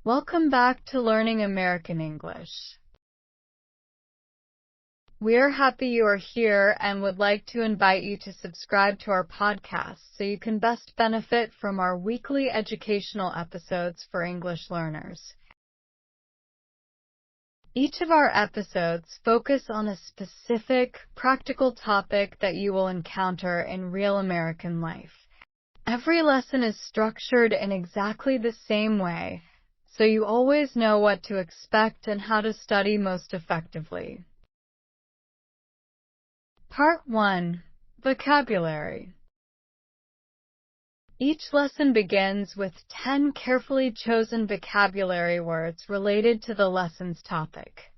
Welcome back to Learning American English. We are happy you are here and would like to invite you to subscribe to our podcast so you can best benefit from our weekly educational episodes for English learners. Each of our episodes focus on a specific, practical topic that you will encounter in real American life. Every lesson is structured in exactly the same way, so you always know what to expect and how to study most effectively. Part 1. Vocabulary. Each lesson begins with 10 carefully chosen vocabulary words related to the lesson's topic.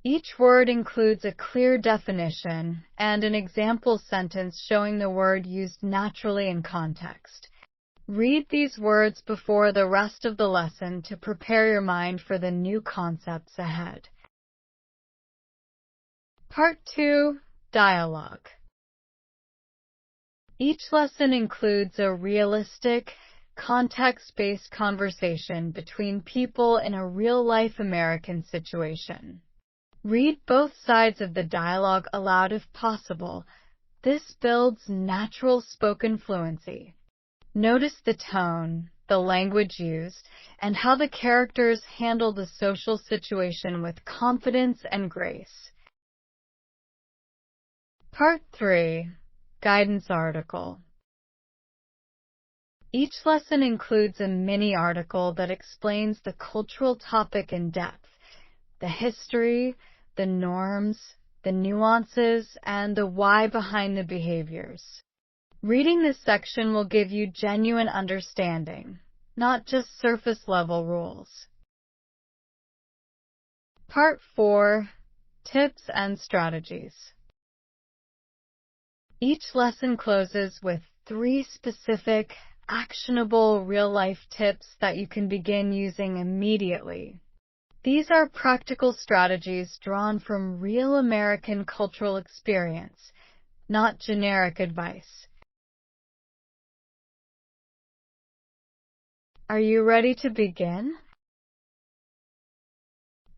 Each word includes a clear definition and an example sentence showing the word used naturally in context. Read these words before the rest of the lesson to prepare your mind for the new concepts ahead. Part 2. Dialogue. Each lesson includes a realistic, context-based conversation between people in a real-life American situation. Read both sides of the dialogue aloud if possible. This builds natural spoken fluency. Notice the tone, the language used, and how the characters handle the social situation with confidence and grace. Part 3. Guidance article. Each lesson includes a mini article that explains the cultural topic in depth, the history, the norms, the nuances, and the why behind the behaviors. Reading this section will give you genuine understanding, not just surface-level rules. Part 4. Tips and strategies. Each lesson closes with 3 specific, actionable real-life tips that you can begin using immediately. These are practical strategies drawn from real American cultural experience, not generic advice. Are you ready to begin?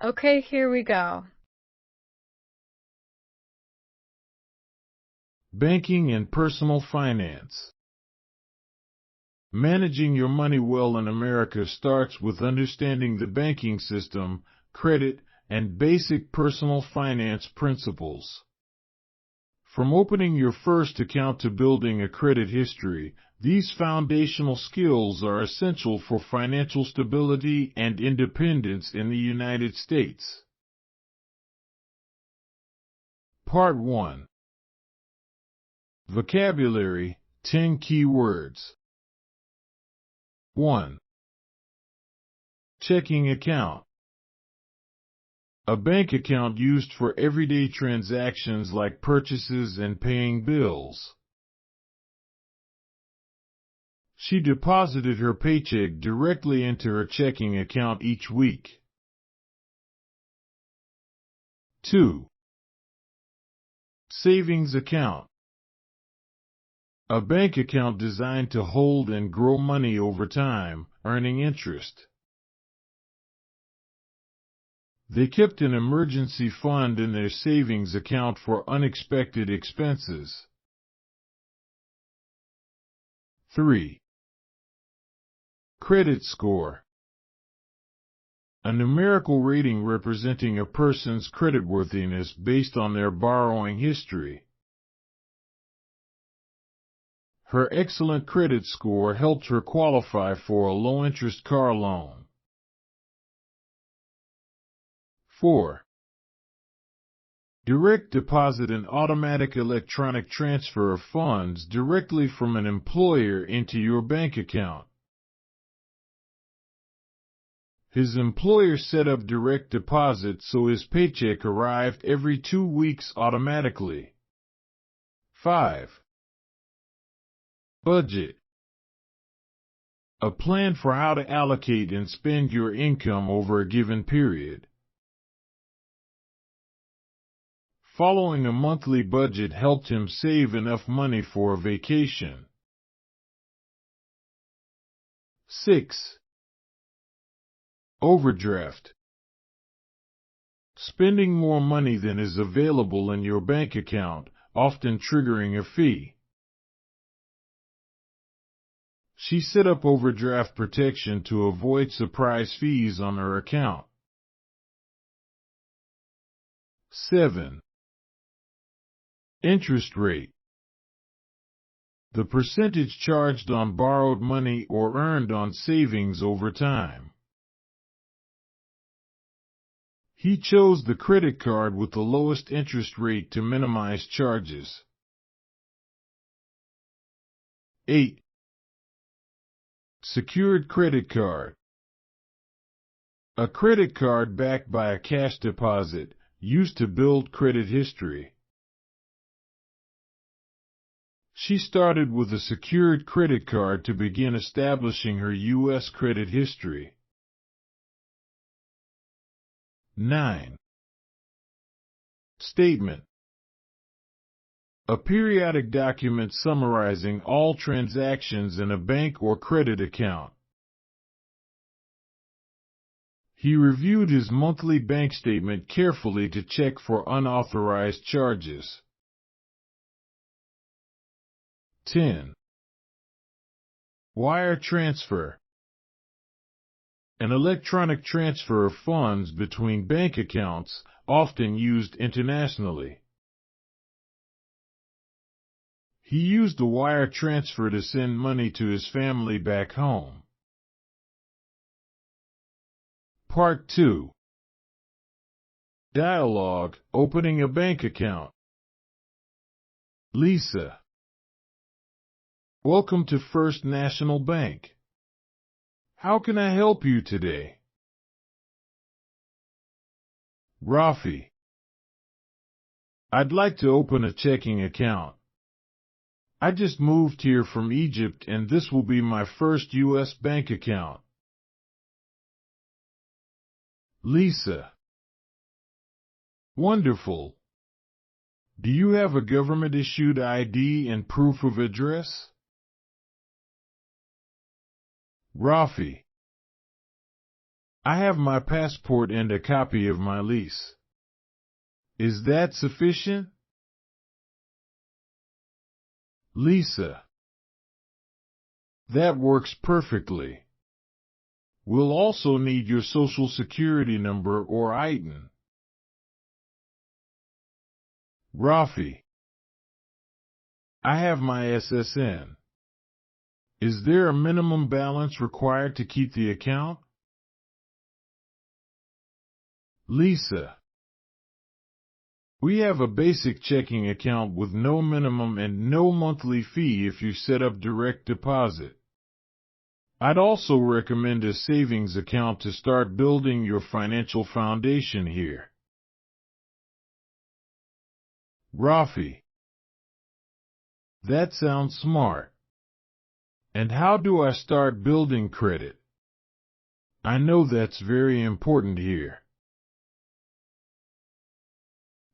Okay, here we go. Banking and personal finance. Managing your money well in America starts with understanding the banking system, credit, and basic personal finance principles. From opening your first account to building a credit history, these foundational skills are essential for financial stability and independence in the United States. Part 1. Vocabulary, 10 key words. 1. Checking account. A bank account used for everyday transactions like purchases and paying bills. She deposited her paycheck directly into her checking account each week. 2. Savings account. A bank account designed to hold and grow money over time, earning interest. They kept an emergency fund in their savings account for unexpected expenses. 3. Credit score. A numerical rating representing a person's creditworthiness based on their borrowing history. Her excellent credit score helped her qualify for a low-interest car loan. 4. Direct deposit, an automatic electronic transfer of funds directly from an employer into your bank account. His employer set up direct deposit so his paycheck arrived every 2 weeks automatically. 5. Budget. A plan for how to allocate and spend your income over a given period. Following a monthly budget helped him save enough money for a vacation. 6. Overdraft. Spending more money than is available in your bank account, often triggering a fee. She set up overdraft protection to avoid surprise fees on her account. 7. Interest rate. The percentage charged on borrowed money or earned on savings over time. He chose the credit card with the lowest interest rate to minimize charges. 8. Secured credit card. A credit card backed by a cash deposit, used to build credit history. She started with a secured credit card to begin establishing her U.S. credit history. 9. Statement. A periodic document summarizing all transactions in a bank or credit account. He reviewed his monthly bank statement carefully to check for unauthorized charges. 10. Wire transfer. An electronic transfer of funds between bank accounts, often used internationally. He used a wire transfer to send money to his family back home. Part 2. Dialogue, opening a bank account. Lisa. Welcome to First National Bank. How can I help you today? Rafi. I'd like to open a checking account. I just moved here from Egypt and this will be my first U.S. bank account. Lisa. Wonderful. Do you have a government-issued ID and proof of address? Rafi. I have my passport and a copy of my lease. Is that sufficient? Lisa. That works perfectly. We'll also need your social security number or ITIN. Rafi. I have my SSN. Is there a minimum balance required to keep the account? Lisa. We have a basic checking account with no minimum and no monthly fee if you set up direct deposit. I'd also recommend a savings account to start building your financial foundation here. Rafi. That sounds smart. And how do I start building credit? I know that's very important here.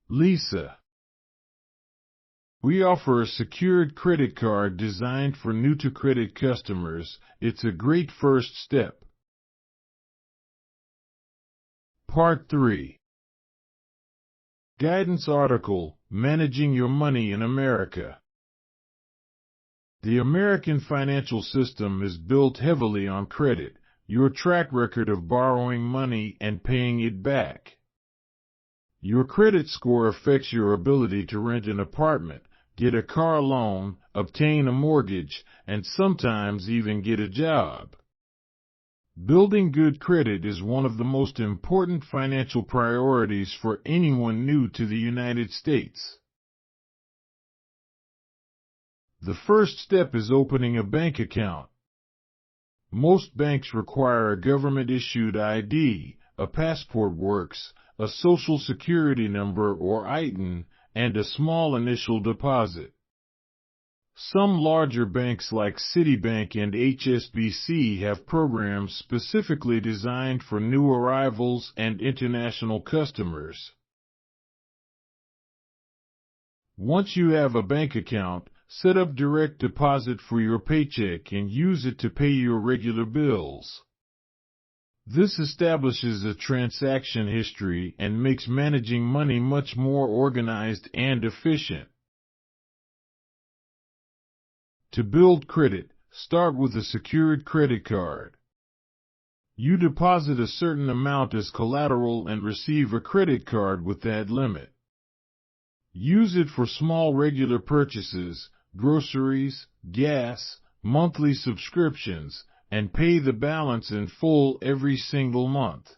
Lisa. We offer a secured credit card designed for new-to-credit customers. It's a great first step. Part 3. Guidance article, Managing Your Money in America. The American financial system is built heavily on credit, your track record of borrowing money and paying it back. Your credit score affects your ability to rent an apartment, get a car loan, obtain a mortgage, and sometimes even get a job. Building good credit is one of the most important financial priorities for anyone new to the United States. The first step is opening a bank account. Most banks require a government-issued ID, a passport works, a social security number or ITIN, and a small initial deposit. Some larger banks like Citibank and HSBC have programs specifically designed for new arrivals and international customers. Once you have a bank account, set up direct deposit for your paycheck and use it to pay your regular bills. This establishes a transaction history and makes managing money much more organized and efficient. To build credit, start with a secured credit card. You deposit a certain amount as collateral and receive a credit card with that limit. Use it for small regular purchases, groceries, gas, monthly subscriptions, and pay the balance in full every single month.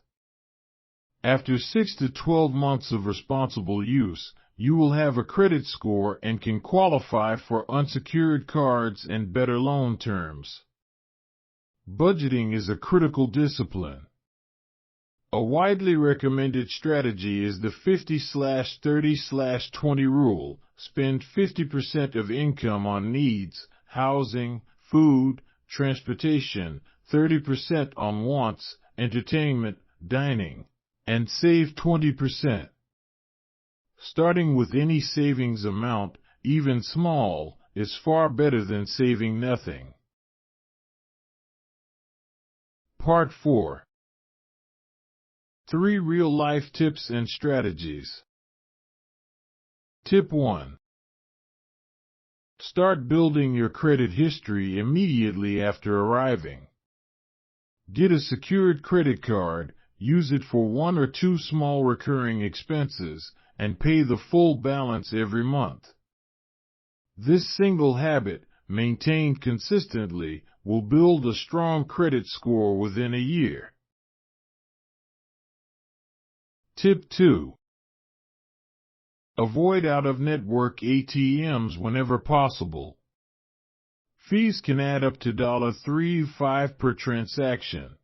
After 6 to 12 months of responsible use, you will have a credit score and can qualify for unsecured cards and better loan terms. Budgeting is a critical discipline. A widely recommended strategy is the 50/30/20 rule. Spend 50% of income on needs, housing, food, transportation, 30% on wants, entertainment, dining, and save 20%. Starting with any savings amount, even small, is far better than saving nothing. Part 4. 3 real-life tips and strategies. Tip 1. Start building your credit history immediately after arriving. Get a secured credit card, use it for 1 or 2 small recurring expenses, and pay the full balance every month. This single habit, maintained consistently, will build a strong credit score within a year. Tip 2. Avoid out-of-network ATMs whenever possible. Fees can add up to $3.5 per transaction.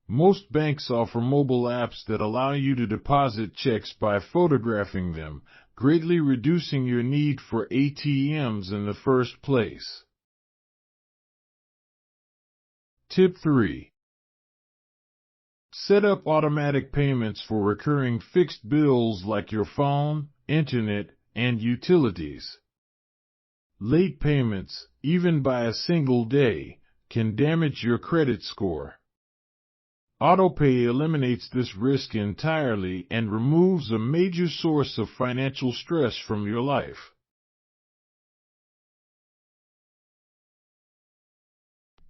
Most banks offer mobile apps that allow you to deposit checks by photographing them, greatly reducing your need for ATMs in the first place. Tip 3. Set up automatic payments for recurring fixed bills like your phone, internet, and utilities. Late payments, even by a single day, can damage your credit score. Autopay eliminates this risk entirely and removes a major source of financial stress from your life.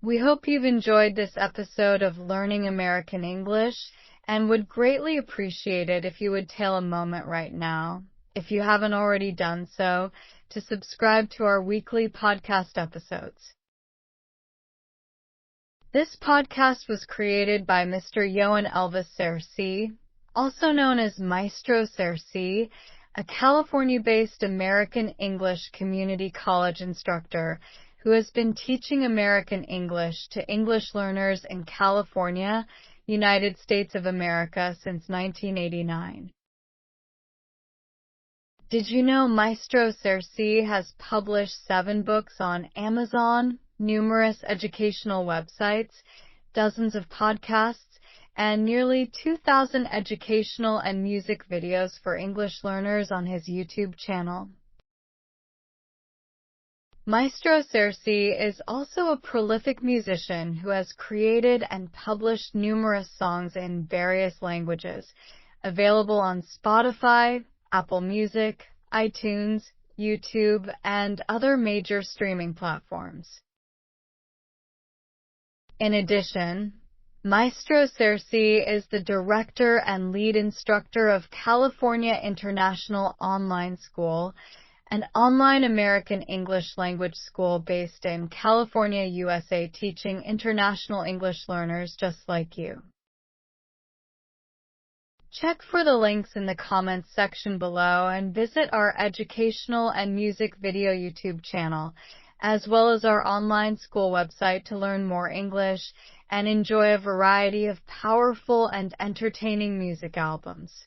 We hope you've enjoyed this episode of Learning American English and would greatly appreciate it if you would take a moment right now, if you haven't already done so, to subscribe to our weekly podcast episodes. This podcast was created by Mr. Johan Elvis Cersei, also known as Maestro Cersei, a California-based American English community college instructor who has been teaching American English to English learners in California, United States of America since 1989. Did you know Maestro Cersei has published 7 books on Amazon, numerous educational websites, dozens of podcasts, and nearly 2,000 educational and music videos for English learners on his YouTube channel? Maestro Cersei is also a prolific musician who has created and published numerous songs in various languages, available on Spotify, Apple Music, iTunes, YouTube, and other major streaming platforms. In addition, Maestro Cersei is the director and lead instructor of California International Online School, an online American English language school based in California, USA, teaching international English learners just like you. Check for the links in the comments section below and visit our educational and music video YouTube channel, as well as our online school website to learn more English and enjoy a variety of powerful and entertaining music albums.